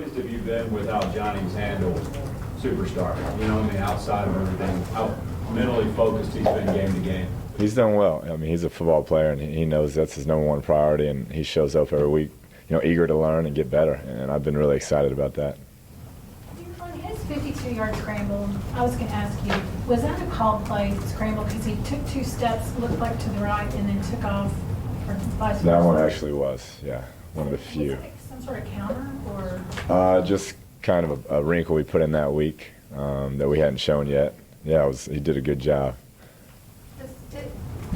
pleased have you been with how Johnny's handled superstar? You know, I mean, outside of everything, how mentally focused he's been game to game. He's done well. I mean, he's a football player, and he knows that's his number one priority, and he shows up every week, you know, eager to learn and get better, and I've been really excited about that. On his 52-yard scramble, I was going to ask you, was that a called play scramble? Because he took 2 steps, looked like to the right, and then took off, or vice versa? That one actually was, yeah, one of the few. Was it like some sort of counter, or? Just kind of a wrinkle we put in that week that we hadn't shown yet. Yeah, he did a good job.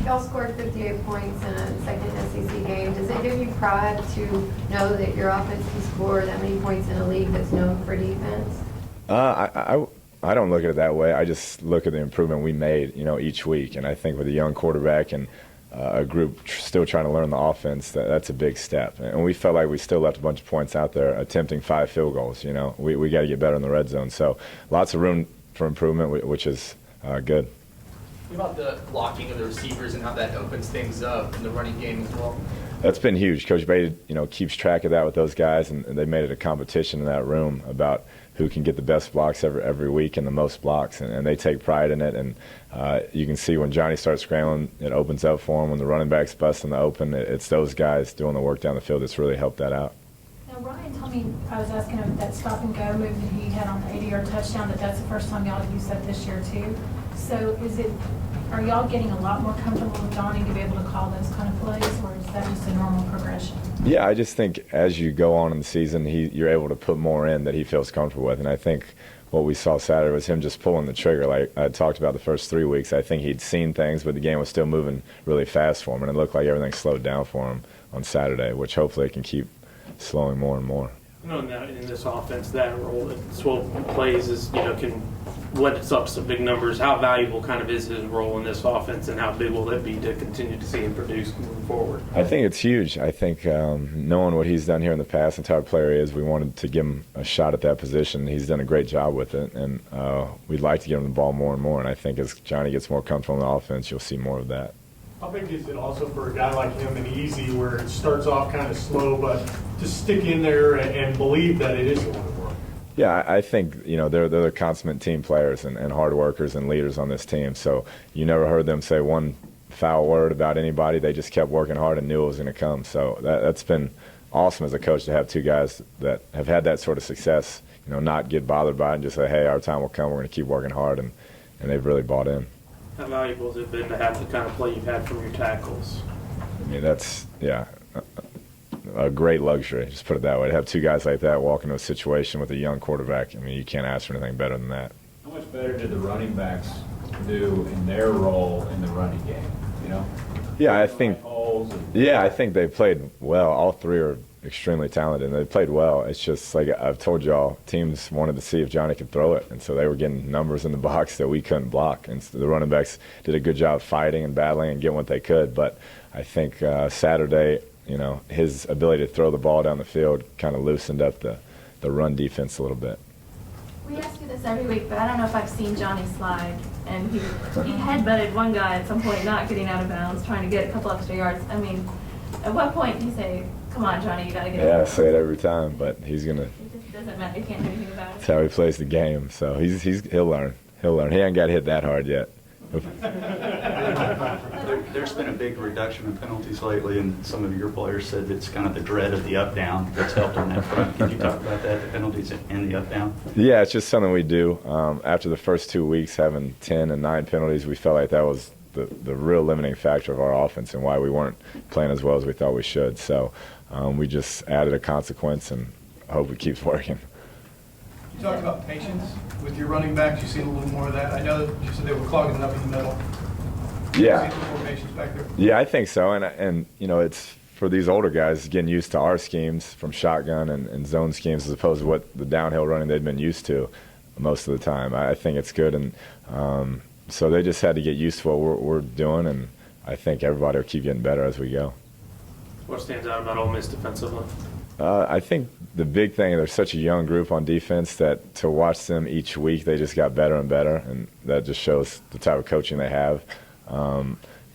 Y'all scored 58 points in a second SEC game. Does it give you pride to know that your offense can score that many points in a league that's known for defense? I don't look at it that way. I just look at the improvement we made, you know, each week. And I think with a young quarterback and a group still trying to learn the offense, that's a big step. And we felt like we still left a bunch of points out there, attempting 5 field goals. You know, we got to get better in the red zone. So lots of room for improvement, which is good. What about the blocking of the receivers and how that opens things up in the running game as well? That's been huge. Coach Beatty, you know, keeps track of that with those guys, and they made it a competition in that room about who can get the best blocks every week and the most blocks, and they take pride in it. And you can see when Johnny starts scrambling, it opens up for him. When the running backs bust in the open, it's those guys doing the work down the field that's really helped that out. Now, Ryan told me, I was asking him, that stop and go move that he had on the 80-yard touchdown, that's the first time y'all have used that this year too. So are y'all getting a lot more comfortable with Johnny to be able to call those kind of plays, or is that just a normal progression? Yeah, I just think as you go on in the season, you're able to put more in that he feels comfortable with. And I think what we saw Saturday was him just pulling the trigger. Like I talked about the first 3 weeks, I think he'd seen things, but the game was still moving really fast for him. And it looked like everything slowed down for him on Saturday, which hopefully it can keep slowing more and more. You know, in this offense, that role that 12 plays is, you know, can lend itself to some big numbers. How valuable kind of is his role in this offense, and how big will it be to continue to see him produce moving forward? I think it's huge. I think knowing what he's done here in the past and the type of player he is, we wanted to give him a shot at that position. He's done a great job with it, and we'd like to give him the ball more and more. And I think as Johnny gets more comfortable in the offense, you'll see more of that. How big is it also for a guy like him and Easy, where it starts off kind of slow, but to stick in there and believe that it is going to work? Yeah, I think, you know, they're the consummate team players and hard workers and leaders on this team. So you never heard them say one foul word about anybody. They just kept working hard and knew it was going to come. So that's been awesome as a coach to have 2 guys that have had that sort of success, you know, not get bothered by it and just say, hey, our time will come. We're going to keep working hard. And they've really bought in. How valuable has it been to have the kind of play you've had from your tackles? I mean, that's, yeah, a great luxury, just put it that way. To have 2 guys like that walk into a situation with a young quarterback, I mean, you can't ask for anything better than that. How much better did the running backs do in their role in the running game, you know? Yeah, I think they played well. All 3 are extremely talented, and they played well. It's just like I've told y'all, teams wanted to see if Johnny could throw it, and so they were getting numbers in the box that we couldn't block. And so the running backs did a good job fighting and battling and getting what they could. But I think Saturday, you know, his ability to throw the ball down the field kind of loosened up the run defense a little bit. We ask you this every week, but I don't know if I've seen Johnny slide. And he headbutted one guy at some point, not getting out of bounds, trying to get a couple extra yards. I mean, at what point do you say, come on, Johnny, you got to get Yeah, I say it every time, but he's going to. It just doesn't matter. You can't do anything about it. That's how he plays the game. So he'll learn. He'll learn. He ain't got hit that hard yet. There's been a big reduction in penalties lately, and some of your players said it's kind of the dread of the up-down that's helped on that front. Can you talk about that, the penalties and the up-down? Yeah, it's just something we do. After the first 2 weeks having 10 and 9 penalties, we felt like that was the real limiting factor of our offense and why we weren't playing as well as we thought we should. So we just added a consequence and hope it keeps working. You talked about patience with your running backs. You see a little more of that. I know that you said they were clogging it up in the middle. Yeah. You see a little more patience back there? Yeah, I think so. And you know, it's for these older guys getting used to our schemes from shotgun and zone schemes as opposed to what the downhill running they'd been used to most of the time. I think it's good. And so they just had to get used to what we're doing, and I think everybody will keep getting better as we go. What stands out about Ole Miss defensively? I think the big thing, they're such a young group on defense that to watch them each week, they just got better and better, and that just shows the type of coaching they have.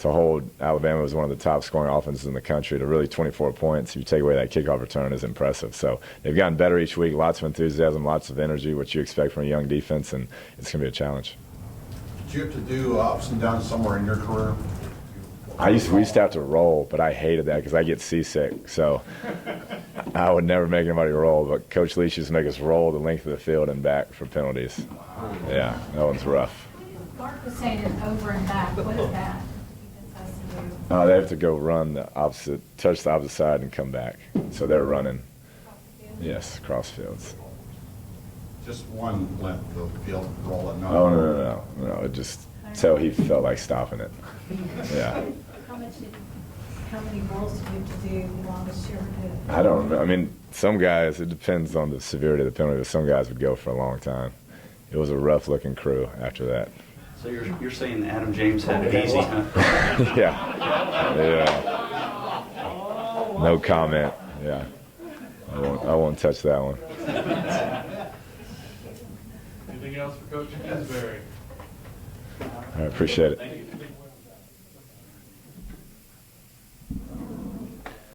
to hold Alabama as one of the top scoring offenses in the country to really 24 points. If you take away that kickoff return is impressive. So they've gotten better each week, lots of enthusiasm, lots of energy, what you expect from a young defense, and it's going to be a challenge. Did you have to do ups and downs somewhere in your career? We used to have to roll, but I hated that because I get seasick. So I would never make anybody roll, but Coach Leach used to make us roll the length of the field and back for penalties. Yeah, that one's rough. Mark was saying an over and back. What is that? Defense has to do. They have to go run the opposite, touch the opposite side and come back. So they're running. Yes, cross fields. Just one length of the field roll it. No. It just till he felt like stopping it. Yeah. How many rolls did you have to do the longest you ever did? I don't know. I mean, some guys, it depends on the severity of the penalty, but some guys would go for a long time. It was a rough-looking crew after that. So you're saying Adam James had it easy, huh? Yeah. No comment. Yeah. I won't touch that one. Anything else for Coach Kingsbury? I appreciate it. Thank you.